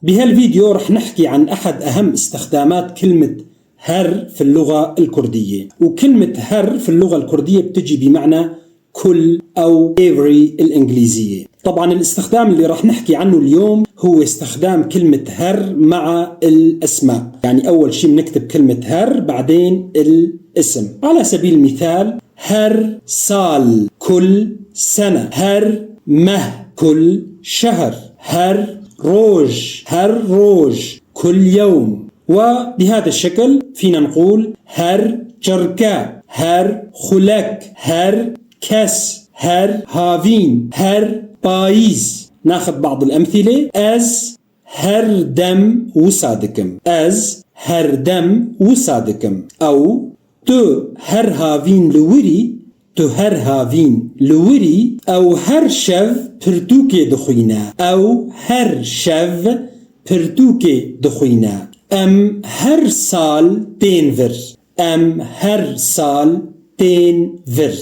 بهالفيديو رح نحكي عن أحد أهم استخدامات كلمة هر في اللغة الكردية. وكلمة هر في اللغة الكردية بتجي بمعنى كل أو every الإنجليزية. طبعا الاستخدام اللي رح نحكي عنه اليوم هو استخدام كلمة هر مع الأسماء. يعني أول شيء بنكتب كلمة هر بعدين الاسم. على سبيل المثال هر سال كل سنة، هر مه كل شهر، هر روج كل يوم. وبهذا الشكل فينا نقول هر جركا، هر خلك، هر كس، هر هافين، هر بايز. ناخذ بعض الأمثلة. از هر دم وصادكم، از هر دم وصادكم. أو تو هر هافين لوري، تو هر هافين لوري. أو هر شف پرتوكي دخوينا، أو هر شف پرتوكي دخوينا. أم هر سال تين فر، أم هر سال تين فر.